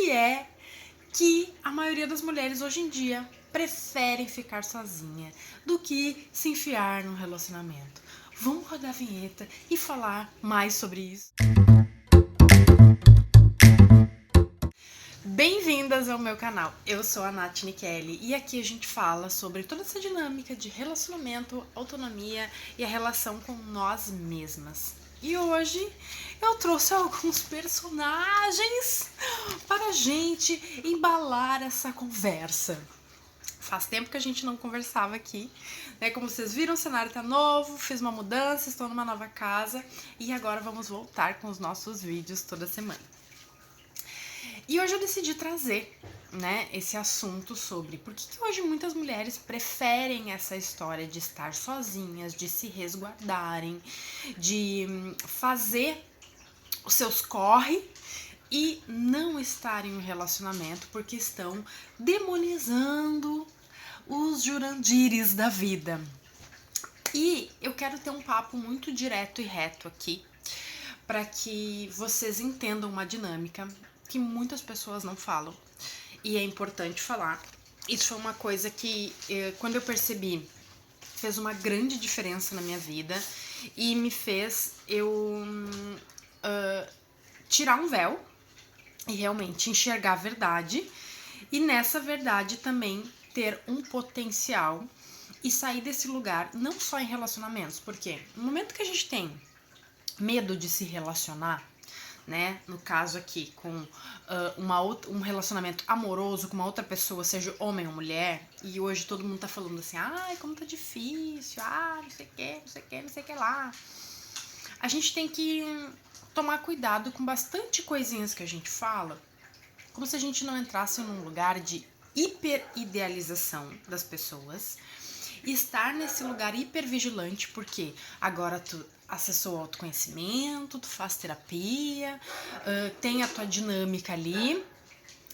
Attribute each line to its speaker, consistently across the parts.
Speaker 1: que é que a maioria das mulheres hoje em dia preferem ficar sozinha do que se enfiar num relacionamento. Vamos rodar a vinheta e falar mais sobre isso. Bem-vindas ao meu canal, eu sou a Nath Nikelli e aqui a gente fala sobre toda essa dinâmica de relacionamento, autonomia e a relação com nós mesmas. E hoje eu trouxe alguns personagens para a gente embalar essa conversa. Faz tempo que a gente não conversava aqui, né? Como vocês viram, o cenário tá novo, fiz uma mudança, estou numa nova casa e agora vamos voltar com os nossos vídeos toda semana. E hoje eu decidi trazer, né, esse assunto sobre por que hoje muitas mulheres preferem essa história de estar sozinhas, de se resguardarem, de fazer os seus corre e não estar em um relacionamento porque estão demonizando os Jurandires da vida. E eu quero ter um papo muito direto e reto aqui para que vocês entendam uma dinâmica que muitas pessoas não falam e é importante falar. Isso foi uma coisa que, quando eu percebi, fez uma grande diferença na minha vida e me fez eu tirar um véu e realmente enxergar a verdade e nessa verdade também ter um potencial e sair desse lugar, não só em relacionamentos, porque no momento que a gente tem medo de se relacionar, né? No caso aqui, com um relacionamento amoroso com uma outra pessoa, seja homem ou mulher, e hoje todo mundo tá falando assim, ai, como tá difícil, não sei o que, não sei o que, não sei o que lá. A gente tem que tomar cuidado com bastante coisinhas que a gente fala, como se a gente não entrasse num lugar de hiperidealização das pessoas, e estar nesse lugar hipervigilante, porque agora tu acessou o autoconhecimento, tu faz terapia, tem a tua dinâmica ali,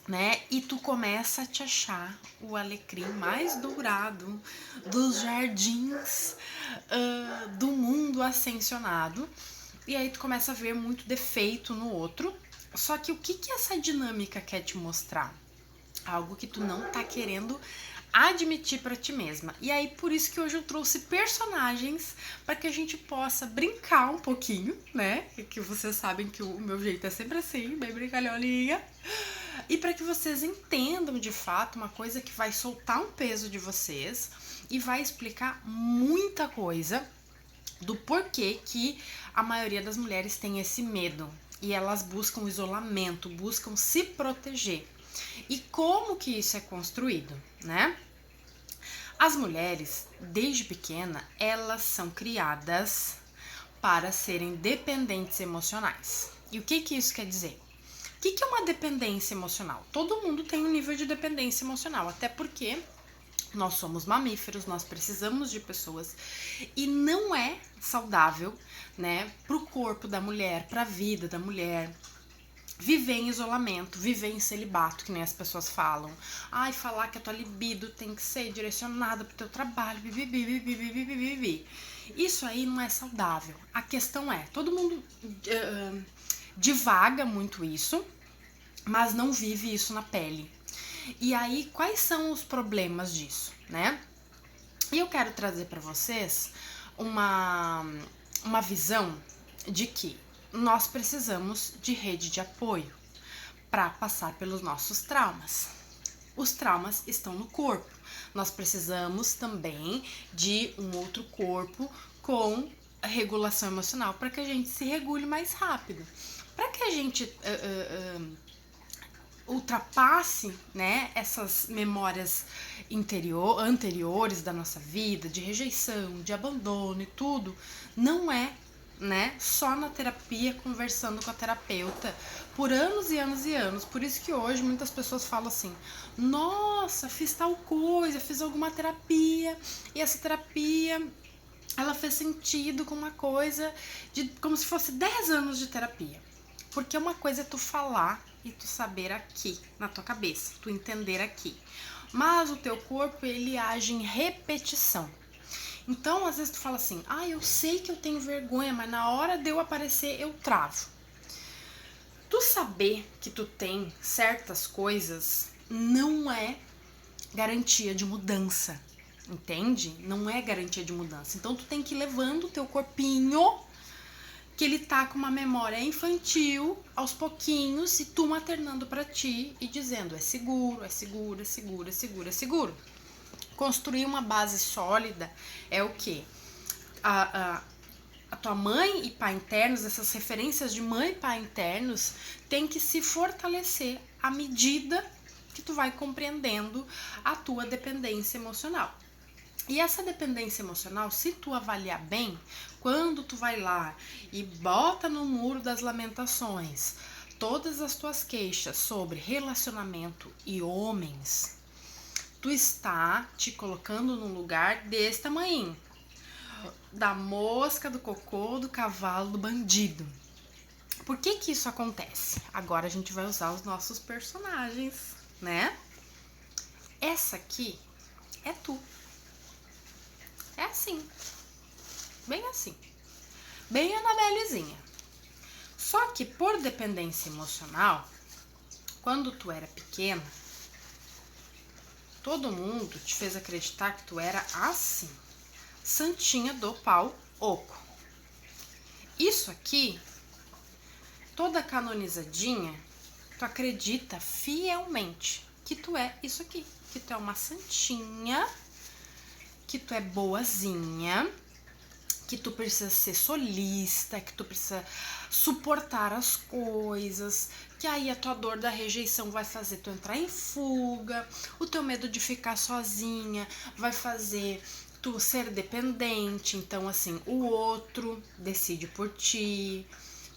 Speaker 1: né? E tu começa a te achar o alecrim mais dourado dos jardins do mundo ascensionado. E aí tu começa a ver muito defeito no outro. Só que o que essa dinâmica quer te mostrar? Algo que tu não tá querendo admitir para ti mesma. E aí por isso que hoje eu trouxe personagens para que a gente possa brincar um pouquinho, né? Que vocês sabem que o meu jeito é sempre assim, bem brincalhoninha. E para que vocês entendam de fato uma coisa que vai soltar um peso de vocês e vai explicar muita coisa do porquê que a maioria das mulheres tem esse medo e elas buscam isolamento, buscam se proteger. E como que isso é construído, né? As mulheres, desde pequena, elas são criadas para serem dependentes emocionais. E o que isso quer dizer? O que é uma dependência emocional? Todo mundo tem um nível de dependência emocional, até porque nós somos mamíferos, nós precisamos de pessoas e não é saudável, né, para o corpo da mulher, para a vida da mulher, viver em isolamento, viver em celibato, que nem as pessoas falam. Ai, falar que a tua libido tem que ser direcionada pro teu trabalho, Isso aí não é saudável. A questão é, todo mundo divaga muito isso, mas não vive isso na pele. E aí, quais são os problemas disso, né? E eu quero trazer para vocês uma visão de que nós precisamos de rede de apoio para passar pelos nossos traumas. Os traumas estão no corpo. Nós precisamos também de um outro corpo com regulação emocional para que a gente se regule mais rápido. Para que a gente ultrapasse, né, essas memórias anteriores da nossa vida, de rejeição, de abandono e tudo, não é, né, só na terapia, conversando com a terapeuta por anos e anos e anos. Por isso que hoje muitas pessoas falam assim, nossa, fiz tal coisa, fiz alguma terapia e essa terapia ela fez sentido com uma coisa de como se fosse 10 anos de terapia. Porque uma coisa é tu falar e tu saber aqui, na tua cabeça, tu entender aqui. Mas o teu corpo, ele age em repetição. Então, às vezes tu fala assim, eu sei que eu tenho vergonha, mas na hora de eu aparecer, eu travo. Tu saber que tu tem certas coisas não é garantia de mudança, entende? Não é garantia de mudança. Então tu tem que ir levando o teu corpinho, que ele tá com uma memória infantil, aos pouquinhos, e tu maternando pra ti e dizendo, é seguro, é seguro, é seguro, é seguro, é seguro. Construir uma base sólida é o quê? A tua mãe e pai internos, essas referências de mãe e pai internos, tem que se fortalecer à medida que tu vai compreendendo a tua dependência emocional. E essa dependência emocional, se tu avaliar bem, quando tu vai lá e bota no muro das lamentações todas as tuas queixas sobre relacionamento e homens, tu está te colocando num lugar desse tamanho. Da mosca, do cocô, do cavalo, do bandido. Por que que isso acontece? Agora a gente vai usar os nossos personagens, né? Essa aqui é tu. É assim. Bem assim. Bem Anabelezinha. Só que por dependência emocional, quando tu era pequena, todo mundo te fez acreditar que tu era assim. Santinha do pau oco. Isso aqui, toda canonizadinha, tu acredita fielmente que tu é isso aqui, que tu é uma santinha, que tu é boazinha, que tu precisa ser solista, que tu precisa suportar as coisas, que aí a tua dor da rejeição vai fazer tu entrar em fuga, o teu medo de ficar sozinha vai fazer tu ser dependente, então assim, o outro decide por ti,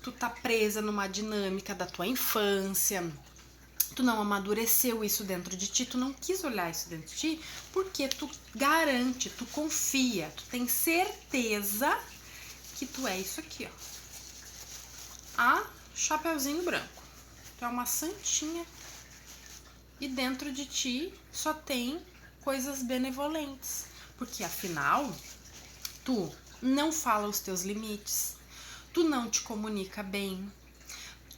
Speaker 1: tu tá presa numa dinâmica da tua infância, tu não amadureceu isso dentro de ti, tu não quis olhar isso dentro de ti, porque tu garante, tu confia, tu tem certeza que tu é isso aqui, ó. A Chapeuzinho Branco. Tu é uma santinha e dentro de ti só tem coisas benevolentes. Porque afinal, tu não fala os teus limites, tu não te comunica bem,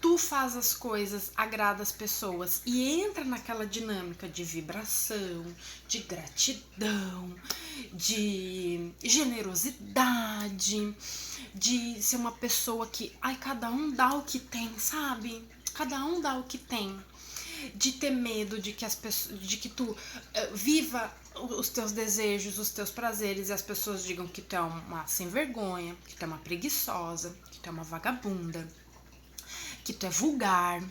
Speaker 1: tu faz as coisas, agrada as pessoas e entra naquela dinâmica de vibração, de gratidão, de generosidade, de ser uma pessoa que, ai, cada um dá o que tem, sabe? Cada um dá o que tem. De ter medo de que as pessoas, de que tu viva os teus desejos, os teus prazeres e as pessoas digam que tu é uma sem vergonha, que tu é uma preguiçosa, que tu é uma vagabunda, que tu é vulgar,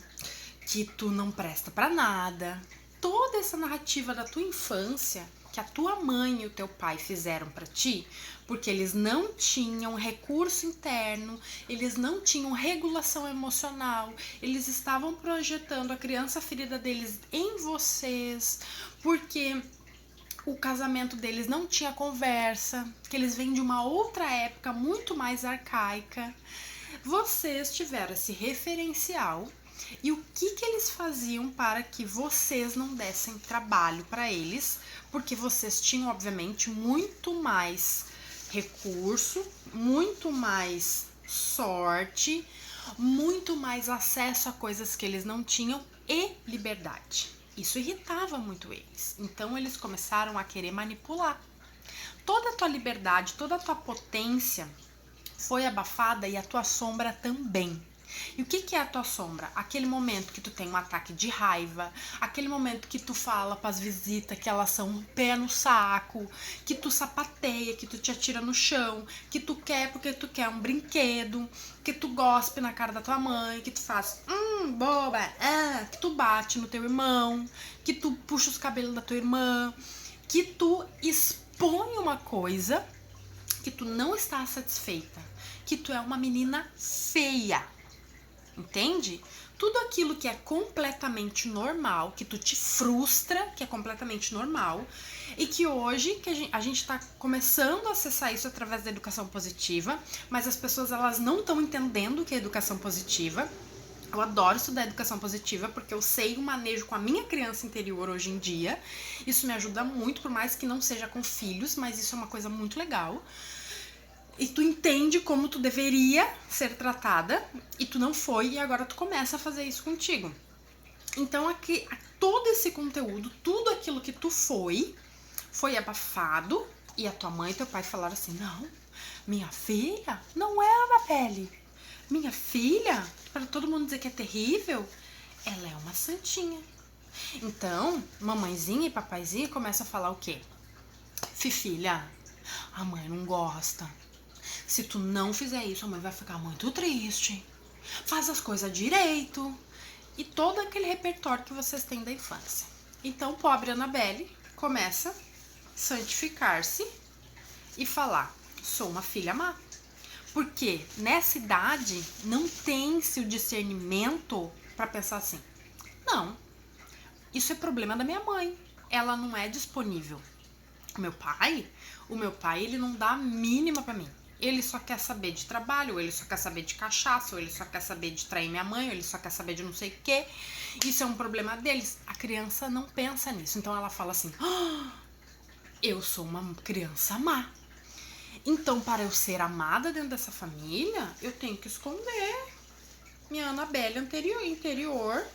Speaker 1: que tu não presta pra nada. Toda essa narrativa da tua infância que a tua mãe e o teu pai fizeram pra ti, porque eles não tinham recurso interno, eles não tinham regulação emocional, eles estavam projetando a criança ferida deles em vocês, porque o casamento deles não tinha conversa, que eles vêm de uma outra época muito mais arcaica. Vocês tiveram esse referencial e o que eles faziam para que vocês não dessem trabalho para eles, porque vocês tinham, obviamente, muito mais recurso, muito mais sorte, muito mais acesso a coisas que eles não tinham e liberdade. Isso irritava muito eles. Então eles começaram a querer manipular. Toda a tua liberdade, toda a tua potência foi abafada e a tua sombra também. E o que é a tua sombra? Aquele momento que tu tem um ataque de raiva, aquele momento que tu fala pras visitas que elas são um pé no saco, que tu sapateia, que tu te atira no chão, que tu quer porque tu quer um brinquedo, que tu gospe na cara da tua mãe, que tu faz, boba, que tu bate no teu irmão, que tu puxa os cabelos da tua irmã, que tu expõe uma coisa que tu não está satisfeita, que tu é uma menina feia. Entende? Tudo aquilo que é completamente normal, que tu te frustra, que é completamente normal, e que hoje que a gente tá começando a acessar isso através da educação positiva, mas as pessoas elas não estão entendendo o que é educação positiva. Eu adoro estudar educação positiva porque eu sei o manejo com a minha criança interior hoje em dia. Isso me ajuda muito, por mais que não seja com filhos, mas isso é uma coisa muito legal. e tu entende como tu deveria ser tratada e tu não foi, e agora tu começa a fazer isso contigo. Então aqui, todo esse conteúdo, tudo aquilo que tu foi abafado, e a tua mãe e teu pai falaram assim: não, minha filha não é a Anabelle, minha filha, para todo mundo dizer que é terrível, ela é uma santinha. Então mamãezinha e papaizinha começam a falar o quê? Filha, a mãe não gosta. Se tu não fizer isso, a mãe vai ficar muito triste. Faz as coisas direito. E todo aquele repertório que vocês têm da infância. Então, pobre Anabelle começa a santificar-se e falar: sou uma filha má. Porque nessa idade não tem-se o discernimento para pensar assim: não, isso é problema da minha mãe. Ela não é disponível. O meu pai, ele não dá a mínima pra mim. Ele só quer saber de trabalho, ou ele só quer saber de cachaça, ou ele só quer saber de trair minha mãe, ou ele só quer saber de não sei o quê. Isso é um problema deles. A criança não pensa nisso. Então ela fala assim: eu sou uma criança má. Então, para eu ser amada dentro dessa família, eu tenho que esconder minha Anabelle interior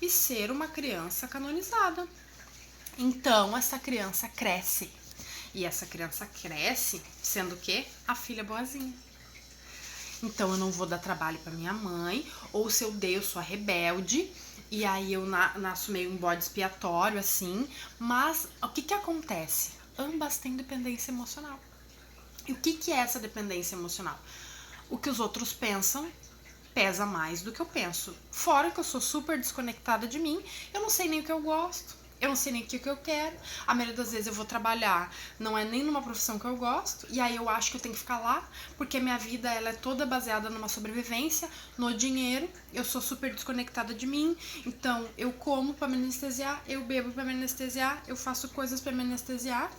Speaker 1: e ser uma criança canonizada. Então, essa criança cresce. E essa criança cresce sendo o quê? A filha boazinha. Então eu não vou dar trabalho para minha mãe, ou se eu dei, eu sou a rebelde, e aí eu nasço meio um bode expiatório, assim. Mas o que acontece? Ambas têm dependência emocional. E o que é essa dependência emocional? O que os outros pensam pesa mais do que eu penso. Fora que eu sou super desconectada de mim, eu não sei nem o que eu gosto. Eu não sei nem o que eu quero. A maioria das vezes eu vou trabalhar, não é nem numa profissão que eu gosto, e aí eu acho que eu tenho que ficar lá, porque minha vida ela é toda baseada numa sobrevivência, no dinheiro. Eu sou super desconectada de mim, então eu como pra me anestesiar, eu bebo pra me anestesiar, eu faço coisas pra me anestesiar,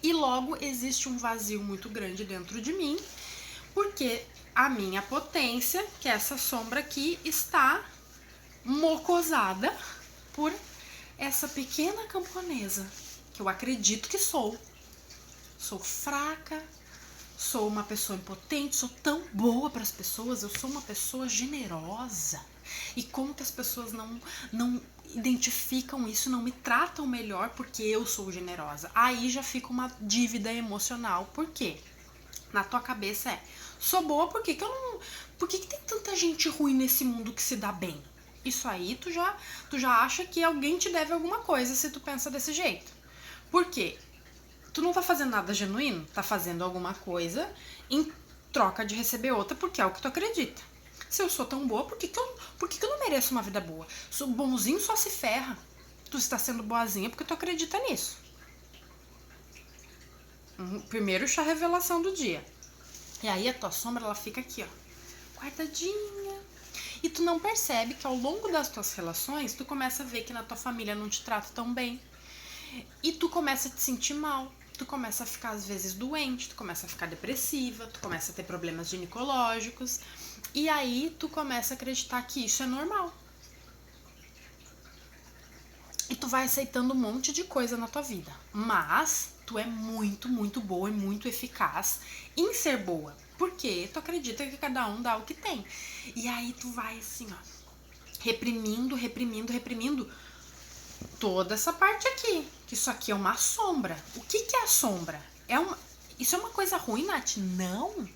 Speaker 1: e logo existe um vazio muito grande dentro de mim, porque a minha potência, que é essa sombra aqui, está mocosada por essa pequena camponesa, que eu acredito que sou. Sou fraca, sou uma pessoa impotente, sou tão boa para as pessoas, eu sou uma pessoa generosa. E como que as pessoas não identificam isso, não me tratam melhor porque eu sou generosa? Aí já fica uma dívida emocional. Por quê? Na tua cabeça sou boa, por que tem tanta gente ruim nesse mundo que se dá bem? Isso aí tu já acha que alguém te deve alguma coisa se tu pensa desse jeito. Por quê? Tu não tá fazendo nada genuíno, tá fazendo alguma coisa em troca de receber outra, porque é o que tu acredita. Se eu sou tão boa, por que eu não mereço uma vida boa? Sou bonzinho, só se ferra. Tu está sendo boazinha porque tu acredita nisso. Primeiro chá revelação do dia. E aí a tua sombra, ela fica aqui, ó, guardadinha. E tu não percebe que ao longo das tuas relações, tu começa a ver que na tua família não te trata tão bem. E tu começa a te sentir mal. Tu começa a ficar, às vezes, doente. Tu começa a ficar depressiva. Tu começa a ter problemas ginecológicos. E aí, tu começa a acreditar que isso é normal. E tu vai aceitando um monte de coisa na tua vida. Mas tu é muito, muito boa e muito eficaz em ser boa. Porque tu acredita que cada um dá o que tem. E aí tu vai assim, ó, reprimindo toda essa parte aqui. Que isso aqui é uma sombra. O que é a sombra? Isso é uma coisa ruim, Nath? Não.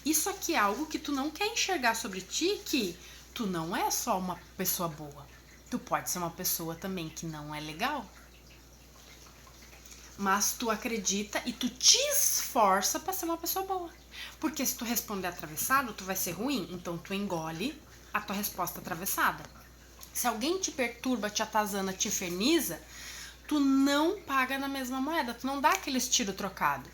Speaker 1: Isso aqui é algo que tu não quer enxergar sobre ti, que tu não é só uma pessoa boa. Tu pode ser uma pessoa também que não é legal. Mas tu acredita e tu te esforça pra ser uma pessoa boa. Porque se tu responder atravessado, tu vai ser ruim. Então tu engole a tua resposta atravessada. Se alguém te perturba, te atazana, te inferniza, tu não paga na mesma moeda. Tu não dá aqueles tiro trocado.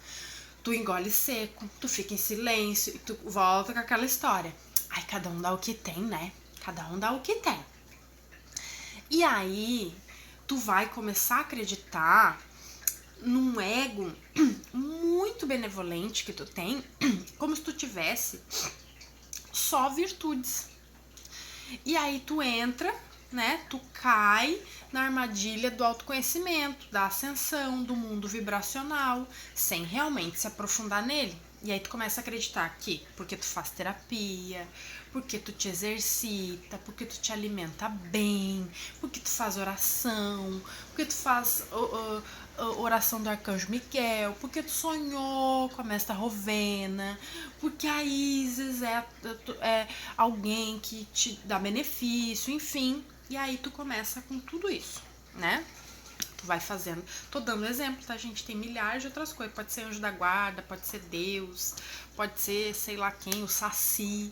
Speaker 1: Tu engole seco, tu fica em silêncio e tu volta com aquela história. Ai, cada um dá o que tem, né? Cada um dá o que tem. E aí, tu vai começar a acreditar num ego muito benevolente que tu tem, como se tu tivesse só virtudes. E aí tu entra, né? Tu cai na armadilha do autoconhecimento, da ascensão, do mundo vibracional, sem realmente se aprofundar nele. E aí tu começa a acreditar que porque tu faz terapia, porque tu te exercita, porque tu te alimenta bem, porque tu faz oração, porque tu faz oração do Arcanjo Miguel, porque tu sonhou com a Mestra Rovena, porque a Isis é alguém que te dá benefício, enfim. E aí tu começa com tudo isso, né? Tu vai fazendo. Tô dando exemplo, tá, gente? Tem milhares de outras coisas. Pode ser anjo da guarda, pode ser Deus, pode ser sei lá quem, o Saci.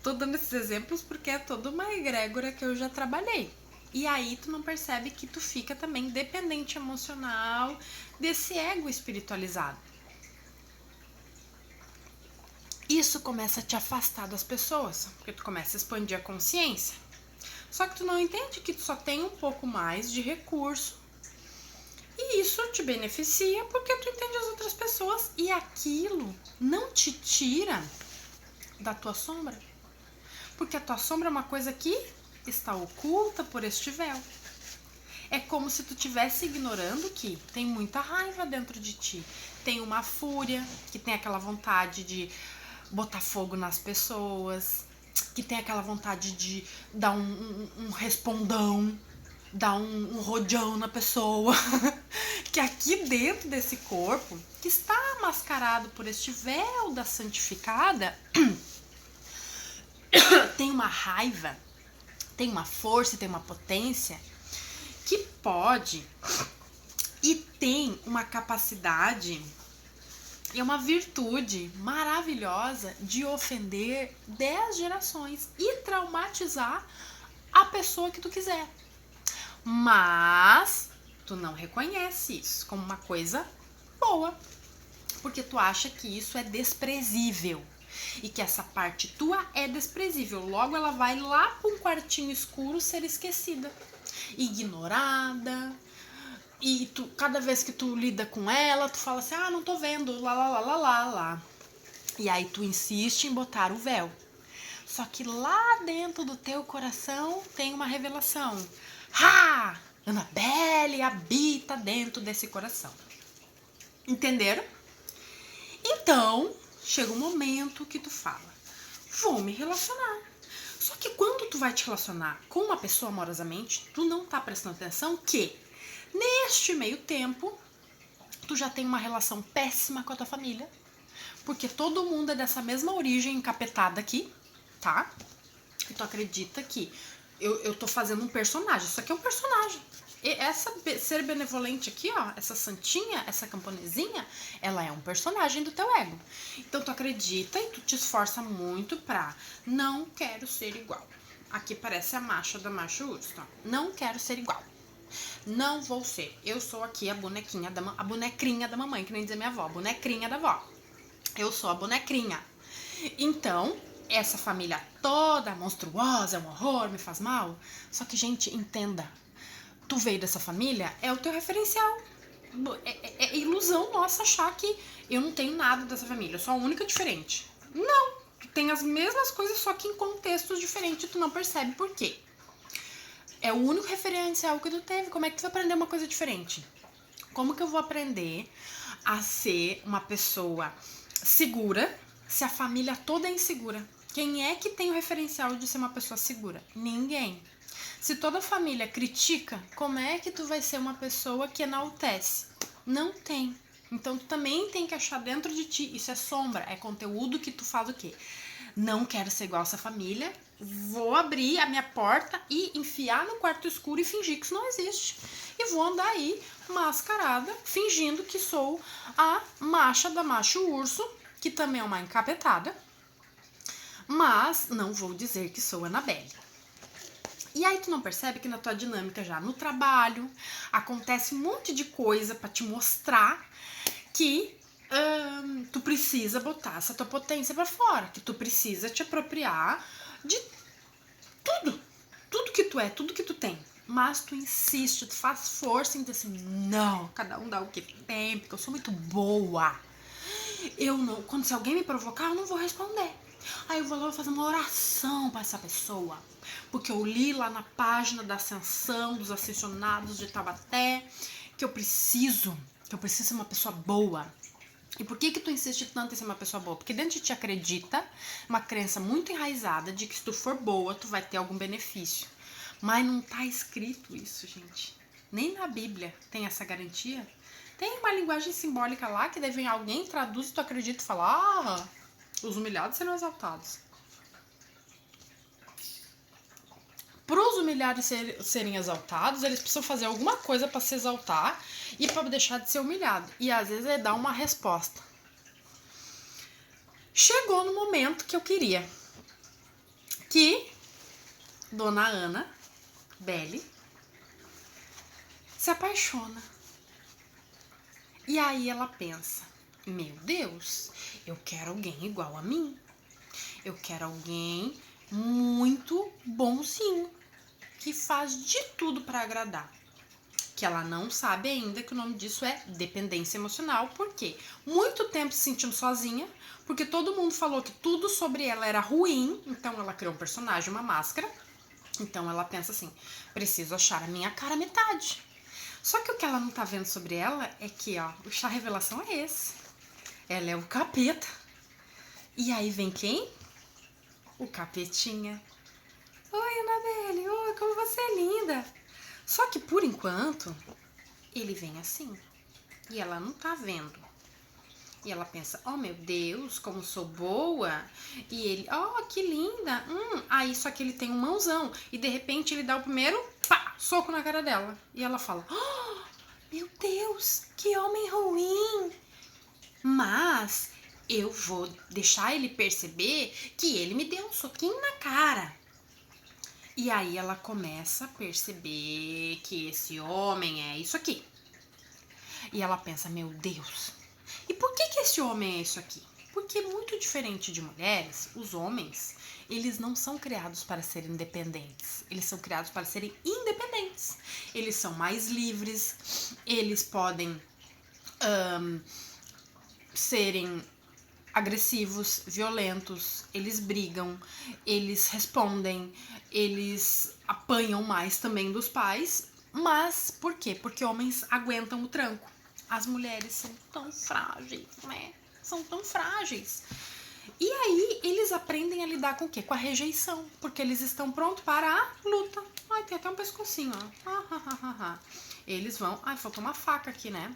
Speaker 1: Tô dando esses exemplos porque é toda uma egrégora que eu já trabalhei. E aí tu não percebe que tu fica também dependente emocional desse ego espiritualizado. Isso começa a te afastar das pessoas, porque tu começa a expandir a consciência. Só que tu não entende que tu só tem um pouco mais de recurso. E isso te beneficia porque tu entende as outras pessoas e aquilo não te tira da tua sombra. Porque a tua sombra é uma coisa que está oculta por este véu. É como se tu estivesse ignorando que tem muita raiva dentro de ti. Tem uma fúria, que tem aquela vontade de botar fogo nas pessoas, que tem aquela vontade de dar um respondão, dar um rodeão na pessoa. Que aqui dentro desse corpo, que está mascarado por este véu da santificada, tem uma raiva, tem uma força, tem uma potência que pode e tem uma capacidade e uma virtude maravilhosa de ofender 10 gerações e traumatizar a pessoa que tu quiser. Mas tu não reconhece isso como uma coisa boa, porque tu acha que isso é desprezível e que essa parte tua é desprezível. Logo ela vai lá para um quartinho escuro ser esquecida, ignorada. E tu, cada vez que tu lida com ela, tu fala assim, não tô vendo, lá. E aí tu insiste em botar o véu. Só que lá dentro do teu coração tem uma revelação. Annabelle habita dentro desse coração. Entenderam? Então, chega um momento que tu fala, vou me relacionar. Só que quando tu vai te relacionar com uma pessoa amorosamente, tu não tá prestando atenção que neste meio tempo, tu já tem uma relação péssima com a tua família, porque todo mundo é dessa mesma origem encapetada aqui, tá? E tu acredita que eu tô fazendo um personagem, isso aqui é um personagem. E essa ser benevolente aqui, ó, essa santinha, essa camponesinha, ela é um personagem do teu ego. Então tu acredita e tu te esforça muito pra não quero ser igual. Aqui parece a macha da macho urso, tá? Não quero ser igual. Não vou ser. Eu sou aqui a bonecrinha da mamãe, que nem dizer minha avó, a bonecrinha da avó. Eu sou a bonecrinha. Então, essa família toda monstruosa, é um horror, me faz mal. Só que, gente, entenda. Tu veio dessa família, é o teu referencial. É ilusão nossa achar que eu não tenho nada dessa família, eu sou a única diferente. Não, tu tem as mesmas coisas, só que em contextos diferentes, tu não percebe por quê. É o único referencial que tu teve. Como é que tu vai aprender uma coisa diferente? Como que eu vou aprender a ser uma pessoa segura se a família toda é insegura? Quem é que tem o referencial de ser uma pessoa segura? Ninguém. Se toda a família critica, como é que tu vai ser uma pessoa que enaltece? Não tem. Então tu também tem que achar dentro de ti, isso é sombra, é conteúdo que tu faz o quê? Não quero ser igual a essa família, vou abrir a minha porta e enfiar no quarto escuro e fingir que isso não existe. E vou andar aí mascarada, fingindo que sou a macha da macho urso, que também é uma encapetada, mas não vou dizer que sou Annabelle. E aí tu não percebe que na tua dinâmica já no trabalho acontece um monte de coisa pra te mostrar que tu precisa botar essa tua potência pra fora, que tu precisa te apropriar de tudo que tu é, tudo que tu tem. Mas tu insiste, tu faz força em dizer assim, não, cada um dá o que tem, porque eu sou muito boa. Eu não, quando se alguém me provocar, eu não vou responder. Aí eu vou lá fazer uma oração pra essa pessoa, porque eu li lá na página da ascensão, dos ascensionados de Taubaté, que eu preciso ser uma pessoa boa. E por que tu insiste tanto em ser uma pessoa boa? Porque dentro de ti acredita, uma crença muito enraizada de que se tu for boa, tu vai ter algum benefício. Mas não tá escrito isso, gente. Nem na Bíblia tem essa garantia. Tem uma linguagem simbólica lá que daí vem alguém, traduz e tu acredita e fala: os humilhados serão exaltados. Para os humilhados serem exaltados, eles precisam fazer alguma coisa para se exaltar e para deixar de ser humilhado. E às vezes ele dá uma resposta. Chegou no momento que eu queria que Dona Ana Belli se apaixona. E aí ela pensa: meu Deus, eu quero alguém igual a mim. Eu quero alguém muito bonzinho, que faz de tudo para agradar. Que ela não sabe ainda que o nome disso é dependência emocional. Por quê? Muito tempo se sentindo sozinha, porque todo mundo falou que tudo sobre ela era ruim, então ela criou um personagem, uma máscara. Então ela pensa assim: preciso achar a minha cara metade. Só que o que ela não tá vendo sobre ela é que, ó, o chá revelação é esse. Ela é o capeta. E aí vem quem? O capetinha. Oi, Anabelle, oi, como você é linda. Só que por enquanto, ele vem assim. E ela não tá vendo. E ela pensa: oh meu Deus, como sou boa. E ele: oh, que linda. Aí só que ele tem um mãozão. E de repente ele dá o primeiro soco na cara dela. E ela fala: oh, meu Deus, que homem ruim. Mas eu vou deixar ele perceber que ele me deu um soquinho na cara. E aí ela começa a perceber que esse homem é isso aqui. E ela pensa: meu Deus, e por que esse homem é isso aqui? Porque muito diferente de mulheres, os homens, eles não são criados para serem independentes. Eles são criados para serem independentes. Eles são mais livres, eles podem serem agressivos, violentos, eles brigam, eles respondem, eles apanham mais também dos pais. Mas por quê? Porque homens aguentam o tranco. As mulheres são tão frágeis, né? São tão frágeis. E aí eles aprendem a lidar com o quê? Com a rejeição. Porque eles estão prontos para a luta. Ai, tem até um pescocinho, ó. Eles vão... Ai, faltou uma faca aqui, né?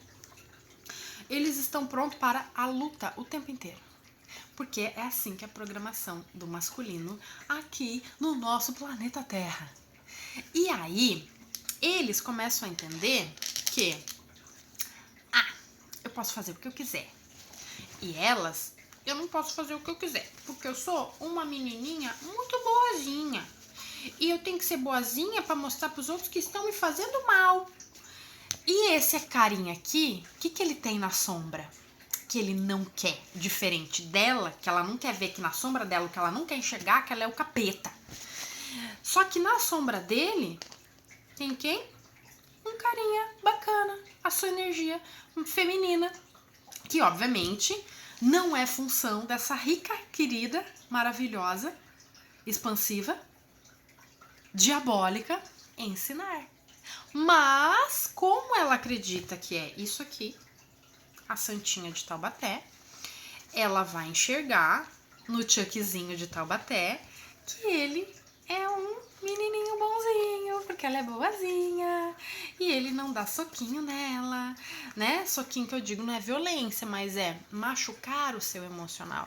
Speaker 1: Eles estão prontos para a luta o tempo inteiro. Porque é assim que é a programação do masculino aqui no nosso planeta Terra. E aí, eles começam a entender que eu posso fazer o que eu quiser. E elas, eu não posso fazer o que eu quiser. Porque eu sou uma menininha muito boazinha. E eu tenho que ser boazinha para mostrar para os outros que estão me fazendo mal. E esse carinha aqui, o que ele tem na sombra? Que ele não quer, diferente dela, que ela não quer ver que na sombra dela, que ela não quer enxergar, que ela é o capeta. Só que na sombra dele, tem quem? Um carinha bacana, a sua energia feminina, que obviamente não é função dessa rica, querida, maravilhosa, expansiva, diabólica, ensinar. Mas, como ela acredita que é isso aqui, a santinha de Taubaté, ela vai enxergar no Chuckzinho de Taubaté que ele é um menininho bonzinho, porque ela é boazinha, e ele não dá soquinho nela, né? Soquinho que eu digo não é violência, mas é machucar o seu emocional.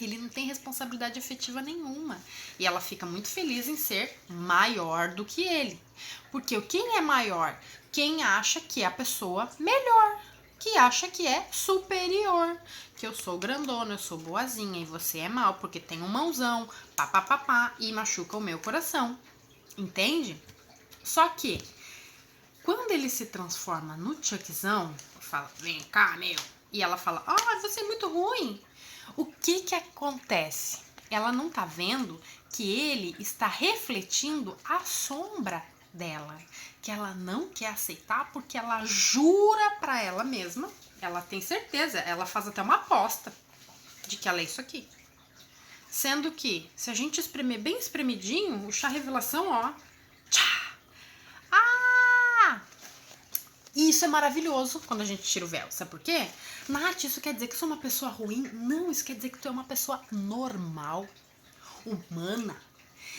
Speaker 1: Ele não tem responsabilidade afetiva nenhuma. E ela fica muito feliz em ser maior do que ele. Porque quem é maior? Quem acha que é a pessoa melhor. Que acha que é superior. Que eu sou grandona, eu sou boazinha e você é mal porque tem um mãozão, papapá, e machuca o meu coração. Entende? Só que, quando ele se transforma no Chuckzão, fala: vem cá, meu. E ela fala: você é muito ruim. O que acontece? Ela não tá vendo que ele está refletindo a sombra dela, que ela não quer aceitar porque ela jura pra ela mesma, ela tem certeza, ela faz até uma aposta de que ela é isso aqui. Sendo que, se a gente espremer bem espremidinho, o chá revelação, ó, tchá! Isso é maravilhoso quando a gente tira o véu. Sabe por quê? Nath, isso quer dizer que eu sou uma pessoa ruim? Não, isso quer dizer que tu é uma pessoa normal, humana.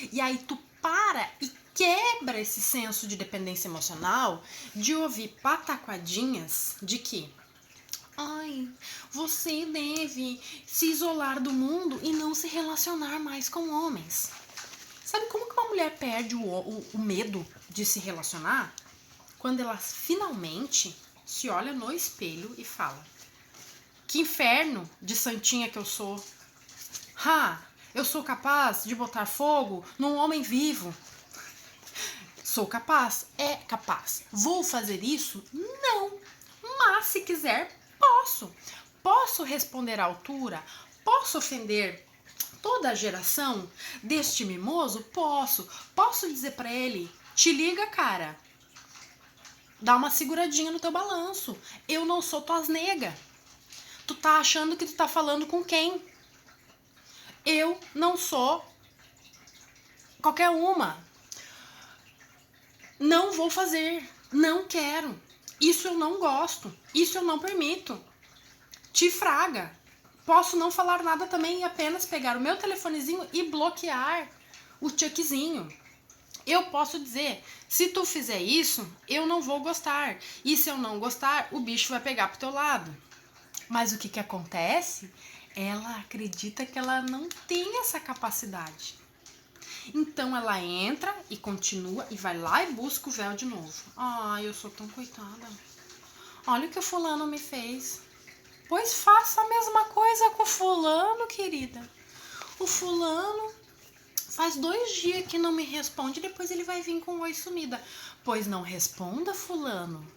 Speaker 1: E aí tu para e quebra esse senso de dependência emocional de ouvir pataquadinhas de que ai, você deve se isolar do mundo e não se relacionar mais com homens. Sabe como que uma mulher perde o medo de se relacionar? Quando ela finalmente se olha no espelho e fala: que inferno de santinha que eu sou. Eu sou capaz de botar fogo num homem vivo. Sou capaz? É capaz. Vou fazer isso? Não. Mas se quiser, posso. Posso responder à altura? Posso ofender toda a geração deste mimoso? Posso. Posso dizer pra ele: te liga, cara. Dá uma seguradinha no teu balanço. Eu não sou tuas nega. Tu tá achando que tu tá falando com quem? Eu não sou qualquer uma. Não vou fazer. Não quero. Isso eu não gosto. Isso eu não permito. Te fraga. Posso não falar nada também e apenas pegar o meu telefonezinho e bloquear o chuckzinho. Eu posso dizer, se tu fizer isso, eu não vou gostar. E se eu não gostar, o bicho vai pegar pro teu lado. Mas o que que acontece? Ela acredita que ela não tem essa capacidade. Então ela entra e continua e vai lá e busca o véu de novo. Ai, eu sou tão coitada. Olha o que o fulano me fez. Pois faça a mesma coisa com o fulano, querida. O fulano faz 2 dias que não me responde, depois ele vai vir com um oi sumida. Pois não responda, fulano.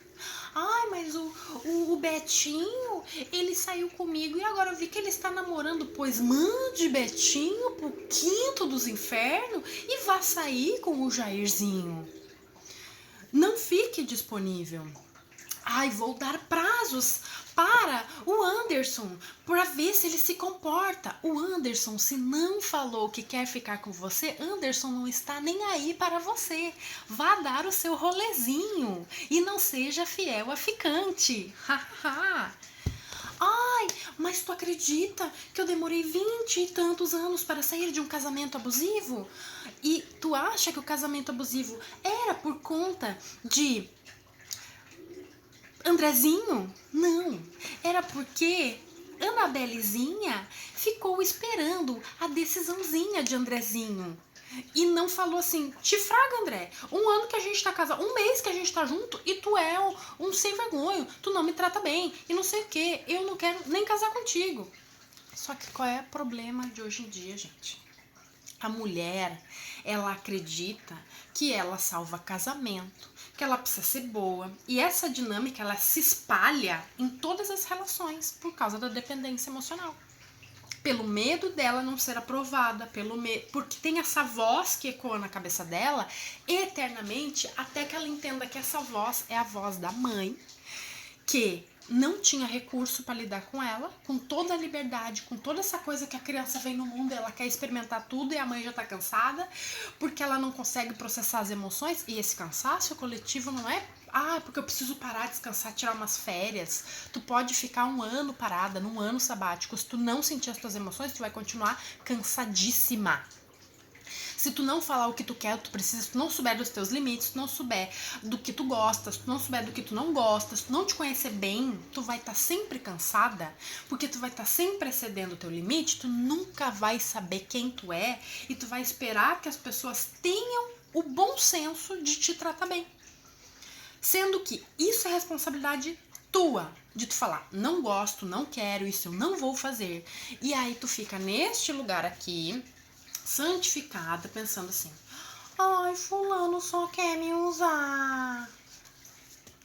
Speaker 1: Ai, mas o Betinho, ele saiu comigo e agora eu vi que ele está namorando. Pois mande Betinho pro quinto dos infernos e vá sair com o Jairzinho. Não fique disponível. Ai, vou dar prazos para o Anderson para ver se ele se comporta. O Anderson, se não falou que quer ficar com você, Anderson não está nem aí para você. Vá dar o seu rolezinho e não seja fiel a ficante. Ai, mas tu acredita que eu demorei 20 e tantos anos para sair de um casamento abusivo? E tu acha que o casamento abusivo era por conta de Andrezinho? Não, era porque Anabelezinha ficou esperando a decisãozinha de Andrezinho. E não falou assim, te fraga, André, 1 ano que a gente tá casado, 1 mês que a gente tá junto e tu é um sem vergonha, tu não me trata bem e não sei o que, eu não quero nem casar contigo. Só que qual é o problema de hoje em dia, gente? A mulher, ela acredita que ela salva casamento, que ela precisa ser boa. E essa dinâmica, ela se espalha em todas as relações por causa da dependência emocional. Pelo medo dela não ser aprovada, porque tem essa voz que ecoa na cabeça dela eternamente, até que ela entenda que essa voz é a voz da mãe, que não tinha recurso para lidar com ela, com toda a liberdade, com toda essa coisa que a criança vem no mundo, ela quer experimentar tudo e a mãe já tá cansada, porque ela não consegue processar as emoções, e esse cansaço coletivo não é porque eu preciso parar, descansar, tirar umas férias. Tu pode ficar 1 ano parada, num ano sabático, se tu não sentir as tuas emoções, tu vai continuar cansadíssima. Se tu não falar o que tu quer, tu precisa, se tu não souber dos teus limites, se tu não souber do que tu gosta, se tu não souber do que tu não gosta, se tu não te conhecer bem, tu vai estar sempre cansada, porque tu vai estar sempre excedendo o teu limite, tu nunca vai saber quem tu é e tu vai esperar que as pessoas tenham o bom senso de te tratar bem. Sendo que isso é responsabilidade tua, de tu falar, não gosto, não quero, isso eu não vou fazer. E aí tu fica neste lugar aqui, santificada, pensando assim, ai, fulano só quer me usar.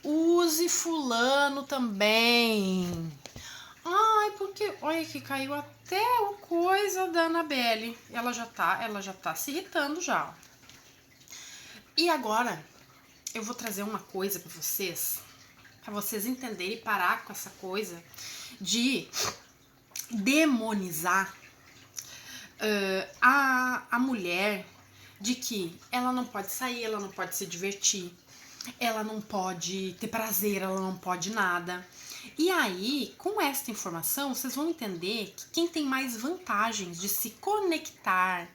Speaker 1: Use fulano também. Ai, porque, olha que caiu até o coisa da Anabelle. Ela já tá se irritando já. E agora, eu vou trazer uma coisa pra vocês entenderem e parar com essa coisa de demonizar a mulher, de que ela não pode sair, ela não pode se divertir, ela não pode ter prazer, ela não pode nada. E aí, com esta informação, vocês vão entender que quem tem mais vantagens de se conectar,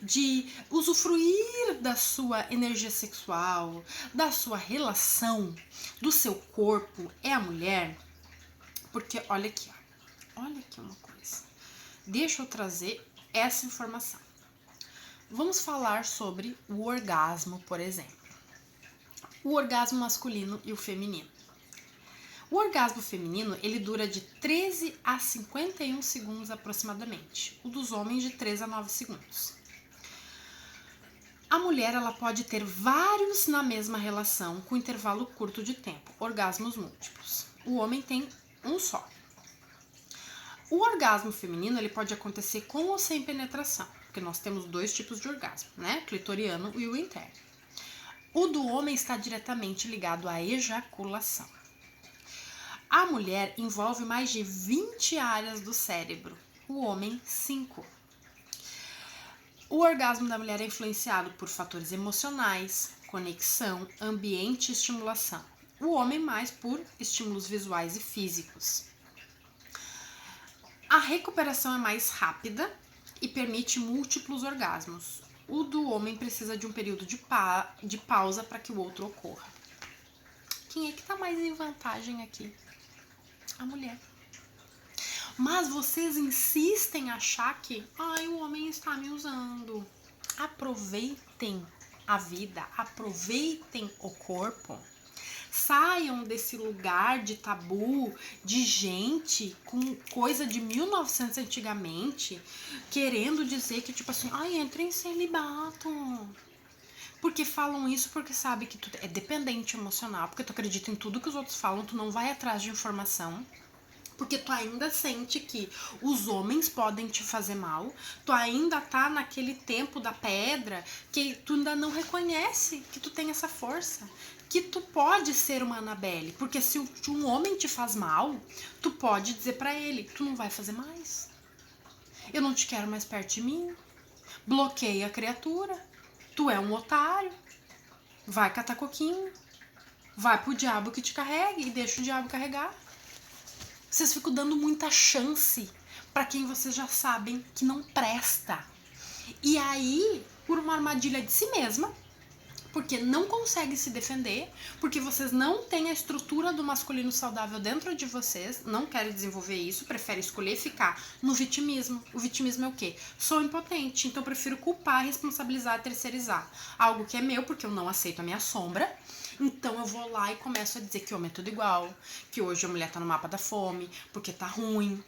Speaker 1: de usufruir da sua energia sexual, da sua relação, do seu corpo, é a mulher. Porque olha aqui, ó, olha aqui uma coisa. Deixa eu trazer essa informação. Vamos falar sobre o orgasmo, por exemplo. O orgasmo masculino e o feminino. O orgasmo feminino, ele dura de 13 a 51 segundos aproximadamente. O dos homens de 3 a 9 segundos. A mulher, ela pode ter vários na mesma relação com intervalo curto de tempo, orgasmos múltiplos. O homem tem um só. O orgasmo feminino, ele pode acontecer com ou sem penetração, porque nós temos dois tipos de orgasmo, né? O clitoriano e o interno. O do homem está diretamente ligado à ejaculação. A mulher envolve mais de 20 áreas do cérebro, o homem 5. O orgasmo da mulher é influenciado por fatores emocionais, conexão, ambiente e estimulação. O homem mais por estímulos visuais e físicos. A recuperação é mais rápida e permite múltiplos orgasmos. O do homem precisa de um período de pausa para que o outro ocorra. Quem é que está mais em vantagem aqui? A mulher. Mas vocês insistem em achar que o homem está me usando. Aproveitem a vida, aproveitem o corpo. Saiam desse lugar de tabu, de gente com coisa de 1900 antigamente, querendo dizer que tipo assim, entra em celibato. Porque falam isso porque sabe que tu é dependente emocional, porque tu acredita em tudo que os outros falam, tu não vai atrás de informação, porque tu ainda sente que os homens podem te fazer mal, tu ainda tá naquele tempo da pedra que tu ainda não reconhece que tu tem essa força, que tu pode ser uma Annabelle, porque se um homem te faz mal, tu pode dizer pra ele, tu não vai fazer mais, eu não te quero mais perto de mim, bloqueia a criatura. Tu é um otário, vai catar coquinho, vai pro diabo que te carregue e deixa o diabo carregar. Vocês ficam dando muita chance para quem vocês já sabem que não presta. E aí, por uma armadilha de si mesma, porque não consegue se defender, porque vocês não têm a estrutura do masculino saudável dentro de vocês, não querem desenvolver isso, preferem escolher ficar no vitimismo. O vitimismo é o quê? Sou impotente, então eu prefiro culpar, responsabilizar, terceirizar. Algo que é meu, porque eu não aceito a minha sombra, então eu vou lá e começo a dizer que homem é tudo igual, que hoje a mulher tá no mapa da fome, porque tá ruim.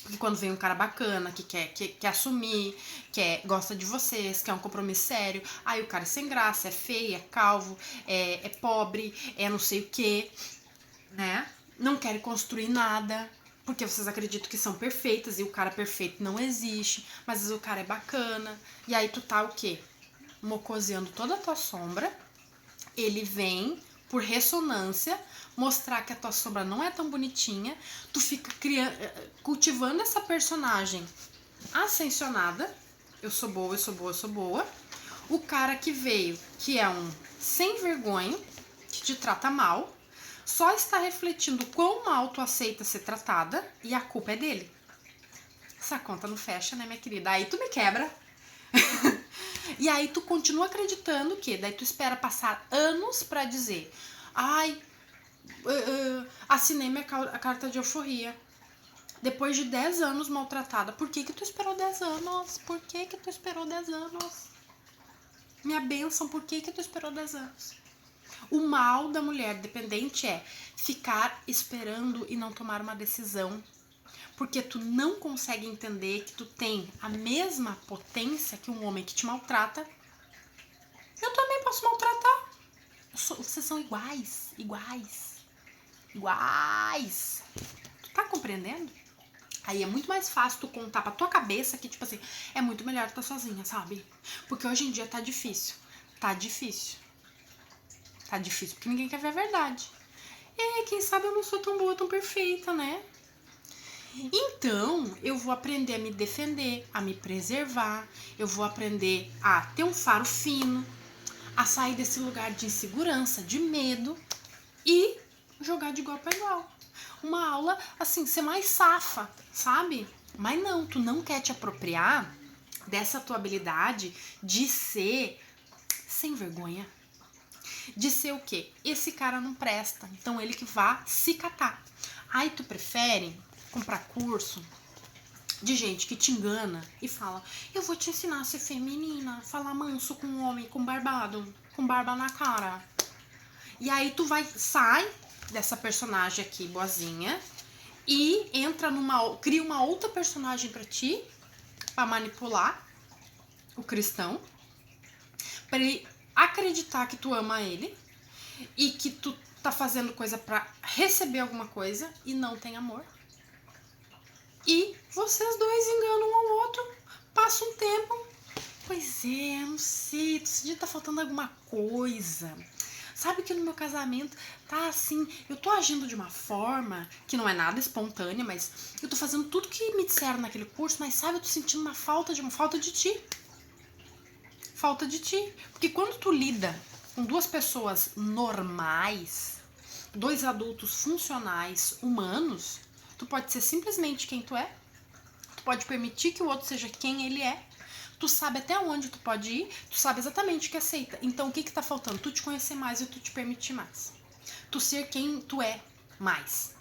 Speaker 1: Porque quando vem um cara bacana, que quer assumir, gosta de vocês, quer um compromisso sério, aí o cara é sem graça, é feio, é calvo, é pobre, é não sei o que, né? Não quer construir nada, porque vocês acreditam que são perfeitas e o cara perfeito não existe, mas às vezes o cara é bacana, e aí tu tá o quê? Mocoseando toda a tua sombra, ele vem por ressonância, mostrar que a tua sombra não é tão bonitinha, tu fica cultivando essa personagem ascensionada, eu sou boa, eu sou boa, eu sou boa, o cara que veio, que é um sem vergonha, que te trata mal, só está refletindo quão mal tu aceita ser tratada e a culpa é dele. Essa conta não fecha, né, minha querida? Aí tu me quebra. E aí tu continua acreditando que, daí tu espera passar anos pra dizer, assinei minha carta de euforia. Depois de 10 anos maltratada, por que tu esperou 10 anos? Por que tu esperou 10 anos? Minha bênção, por que tu esperou 10 anos? O mal da mulher dependente é ficar esperando e não tomar uma decisão. Porque tu não consegue entender que tu tem a mesma potência que um homem que te maltrata. Eu também posso maltratar. Vocês são iguais. Tu tá compreendendo? Aí é muito mais fácil tu contar pra tua cabeça que, tipo assim, é muito melhor tu tá sozinha, sabe? Porque hoje em dia tá difícil. Tá difícil porque ninguém quer ver a verdade. Quem sabe eu não sou tão boa, tão perfeita, né? Então, eu vou aprender a me defender, a me preservar, eu vou aprender a ter um faro fino, a sair desse lugar de insegurança, de medo e jogar de igual para igual. Uma aula, assim, ser mais safa, sabe? Mas não, tu não quer te apropriar dessa tua habilidade de ser sem vergonha. De ser o quê? Esse cara não presta, então ele que vá se catar. Aí tu prefere comprar curso de gente que te engana e fala: eu vou te ensinar a ser feminina, falar manso com um homem com barbado, com barba na cara. E aí tu sai dessa personagem aqui boazinha e cria uma outra personagem pra ti, pra manipular o cristão, pra ele acreditar que tu ama ele e que tu tá fazendo coisa pra receber alguma coisa e não tem amor. E vocês dois enganam um ao outro, passa um tempo. Pois é, não sei, esse dia tá faltando alguma coisa. Sabe que no meu casamento tá assim, eu tô agindo de uma forma que não é nada espontânea, mas eu tô fazendo tudo que me disseram naquele curso, mas sabe, eu tô sentindo uma falta de ti. Falta de ti. Porque quando tu lida com duas pessoas normais, dois adultos funcionais, humanos, tu pode ser simplesmente quem tu é, tu pode permitir que o outro seja quem ele é, tu sabe até onde tu pode ir, tu sabe exatamente o que aceita. Então o que tá faltando? Tu te conhecer mais e tu te permitir mais. Tu ser quem tu é mais.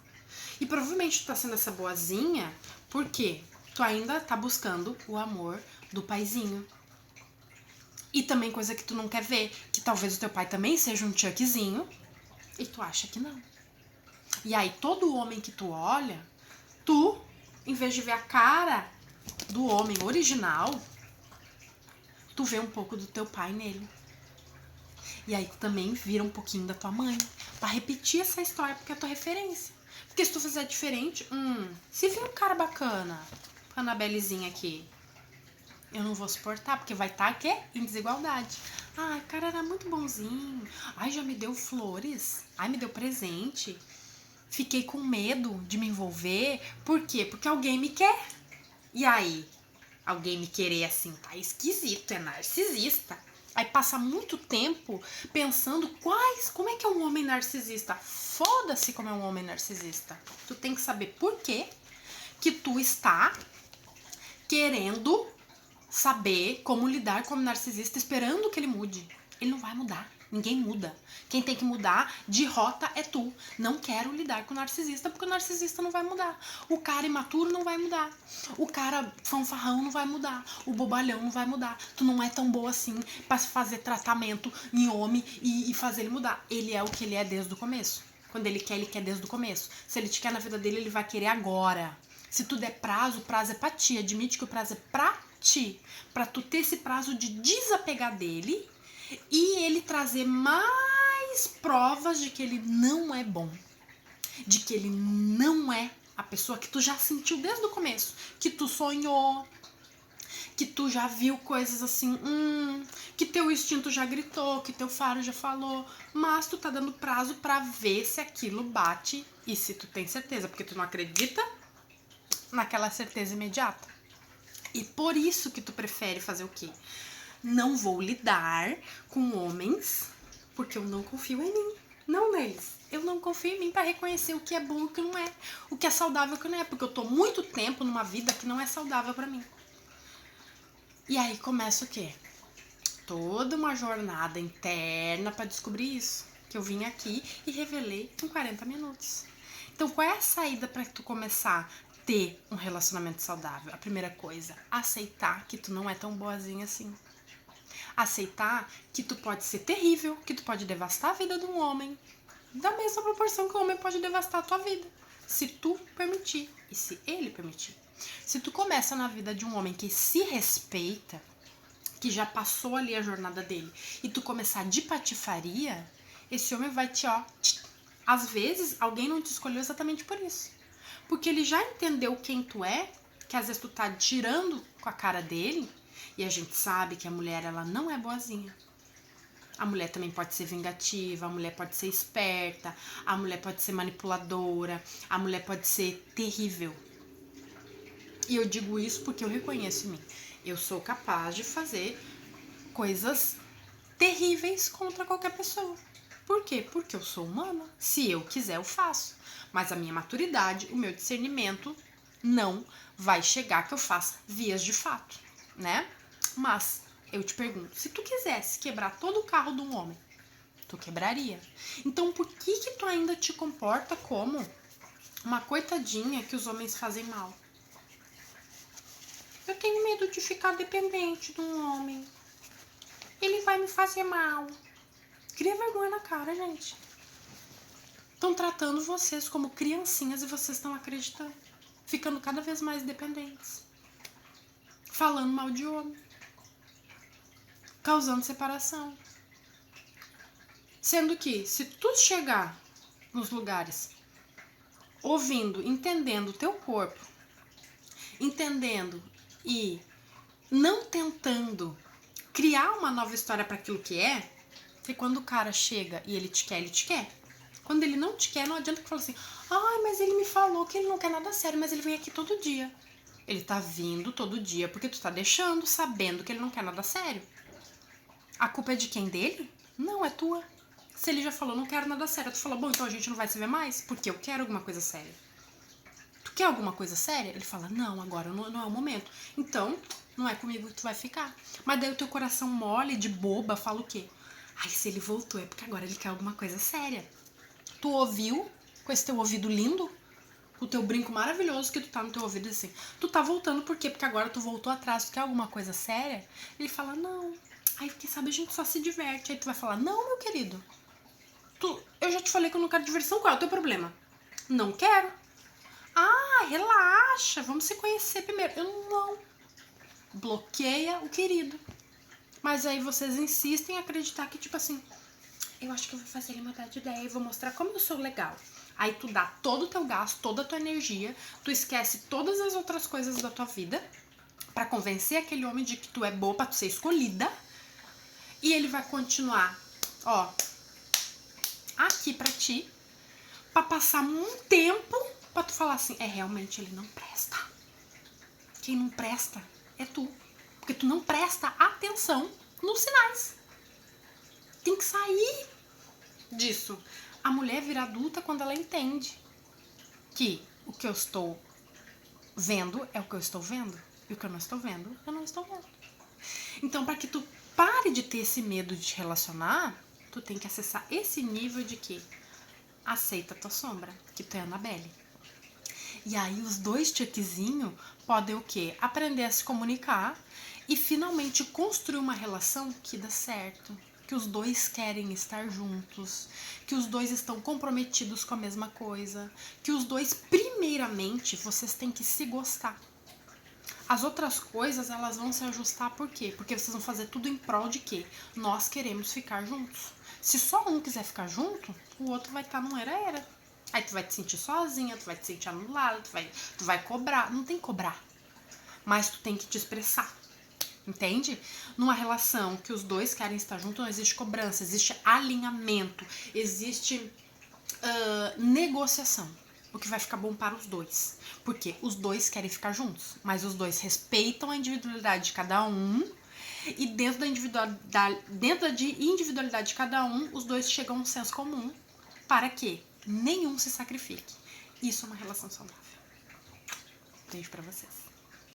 Speaker 1: E provavelmente tu tá sendo essa boazinha porque tu ainda tá buscando o amor do paizinho. E também coisa que tu não quer ver, que talvez o teu pai também seja um Chuckzinho e tu acha que não. E aí todo homem que tu olha, tu, em vez de ver a cara do homem original, tu vê um pouco do teu pai nele. E aí tu também vira um pouquinho da tua mãe, pra repetir essa história, porque é a tua referência. Porque se tu fizer diferente, se vir um cara bacana, Anabelezinha aqui, eu não vou suportar, porque vai estar, quê? Em desigualdade. Ai, o cara era muito bonzinho. Ai, já me deu flores. Ai, me deu presente. Fiquei com medo de me envolver. Por quê? Porque alguém me quer. E aí? Alguém me querer assim, tá esquisito, é narcisista. Aí passa muito tempo pensando como é que é um homem narcisista. Foda-se como é um homem narcisista. Tu tem que saber por quê que tu está querendo saber como lidar com o narcisista esperando que ele mude. Ele não vai mudar. Ninguém muda. Quem tem que mudar de rota é tu. Não quero lidar com o narcisista porque o narcisista não vai mudar. O cara imaturo não vai mudar. O cara fanfarrão não vai mudar. O bobalhão não vai mudar. Tu não é tão boa assim pra fazer tratamento em homem e fazer ele mudar. Ele é o que ele é desde o começo. Quando ele quer desde o começo. Se ele te quer na vida dele, ele vai querer agora. Se tu der prazo, o prazo é pra ti. Admite que o prazo é pra ti. Pra tu ter esse prazo de desapegar dele e ele trazer mais provas de que ele não é bom. De que ele não é a pessoa que tu já sentiu desde o começo. Que tu sonhou. Que tu já viu coisas assim, que teu instinto já gritou, que teu faro já falou, mas tu tá dando prazo pra ver se aquilo bate e se tu tem certeza, porque tu não acredita naquela certeza imediata. E por isso que tu prefere fazer o quê? Não vou lidar com homens porque eu não confio em mim, não neles. Eu não confio em mim pra reconhecer o que é bom e o que não é, o que é saudável e o que não é, porque eu tô muito tempo numa vida que não é saudável pra mim. E aí começa o quê? Toda uma jornada interna pra descobrir isso, que eu vim aqui e revelei em 40 minutos. Então, qual é a saída pra tu começar a ter um relacionamento saudável? A primeira coisa, aceitar que tu não é tão boazinha assim. Aceitar que tu pode ser terrível, que tu pode devastar a vida de um homem, da mesma proporção que o homem pode devastar a tua vida, se tu permitir e se ele permitir. Se tu começa na vida de um homem que se respeita, que já passou ali a jornada dele, e tu começar de patifaria, esse homem vai às vezes, alguém não te escolheu exatamente por isso. Porque ele já entendeu quem tu é, que às vezes tu tá tirando com a cara dele, e a gente sabe que a mulher, ela não é boazinha. A mulher também pode ser vingativa, a mulher pode ser esperta, a mulher pode ser manipuladora, a mulher pode ser terrível. E eu digo isso porque eu reconheço em mim. Eu sou capaz de fazer coisas terríveis contra qualquer pessoa. Por quê? Porque eu sou humana. Se eu quiser, eu faço. Mas a minha maturidade, o meu discernimento não vai chegar que eu faça vias de fato, né? Mas eu te pergunto, se tu quisesse quebrar todo o carro de um homem, tu quebraria. Então por que que tu ainda te comporta como uma coitadinha que os homens fazem mal? Eu tenho medo de ficar dependente de um homem. Ele vai me fazer mal. Cria vergonha na cara, gente. Estão tratando vocês como criancinhas e vocês estão acreditando. Ficando cada vez mais dependentes. Falando mal de homem. Causando separação. Sendo que, se tu chegar nos lugares ouvindo, entendendo o teu corpo, entendendo e não tentando criar uma nova história para aquilo que é, porque quando o cara chega e ele te quer, ele te quer. Quando ele não te quer, não adianta que fala assim, mas ele me falou que ele não quer nada sério, mas ele vem aqui todo dia. Ele tá vindo todo dia porque tu tá deixando, sabendo que ele não quer nada sério. A culpa é de quem? Dele? Não, é tua. Se ele já falou, não quero nada sério, tu falou, bom, então a gente não vai se ver mais, porque eu quero alguma coisa séria. Tu quer alguma coisa séria? Ele fala, não, agora não é o momento. Então, não é comigo que tu vai ficar. Mas daí o teu coração mole, de boba, fala o quê? Ai, se ele voltou é porque agora ele quer alguma coisa séria. Tu ouviu, com esse teu ouvido lindo, o teu brinco maravilhoso que tu tá no teu ouvido assim, tu tá voltando por quê? Porque agora tu voltou atrás, tu quer alguma coisa séria? Ele fala, não. Aí, quem sabe a gente só se diverte. Aí tu vai falar, não, meu querido. Eu já te falei que eu não quero diversão, qual é o teu problema? Não quero. Relaxa, vamos se conhecer primeiro. Eu não. Bloqueia o querido. Mas aí vocês insistem em acreditar que, tipo assim, eu acho que eu vou fazer ele mudar de ideia e vou mostrar como eu sou legal. Aí tu dá todo o teu gasto, toda a tua energia, tu esquece todas as outras coisas da tua vida pra convencer aquele homem de que tu é boa pra tu ser escolhida. E ele vai continuar, aqui pra ti, pra passar um tempo pra tu falar assim, realmente ele não presta. Quem não presta é tu. Porque tu não presta atenção nos sinais. Tem que sair disso. A mulher vira adulta quando ela entende que o que eu estou vendo é o que eu estou vendo. E o que eu não estou vendo, eu não estou vendo. Então, para que tu pare de ter esse medo de te relacionar, tu tem que acessar esse nível de que aceita a tua sombra, que tu é a Annabelle. E aí os dois tchequezinhos podem o quê? Aprender a se comunicar e finalmente construir uma relação que dá certo. Que os dois querem estar juntos, que os dois estão comprometidos com a mesma coisa, que os dois, primeiramente, vocês têm que se gostar. As outras coisas, elas vão se ajustar por quê? Porque vocês vão fazer tudo em prol de quê? Nós queremos ficar juntos. Se só um quiser ficar junto, o outro vai estar num era-era. Aí tu vai te sentir sozinha, tu vai te sentir anulada, tu vai cobrar. Não tem que cobrar, mas tu tem que te expressar. Entende? Numa relação que os dois querem estar juntos, não existe cobrança, existe alinhamento, existe negociação. O que vai ficar bom para os dois. Porque os dois querem ficar juntos, mas os dois respeitam a individualidade de cada um. E dentro da individualidade de cada um, os dois chegam a um senso comum para que nenhum se sacrifique. Isso é uma relação saudável. Beijo pra vocês.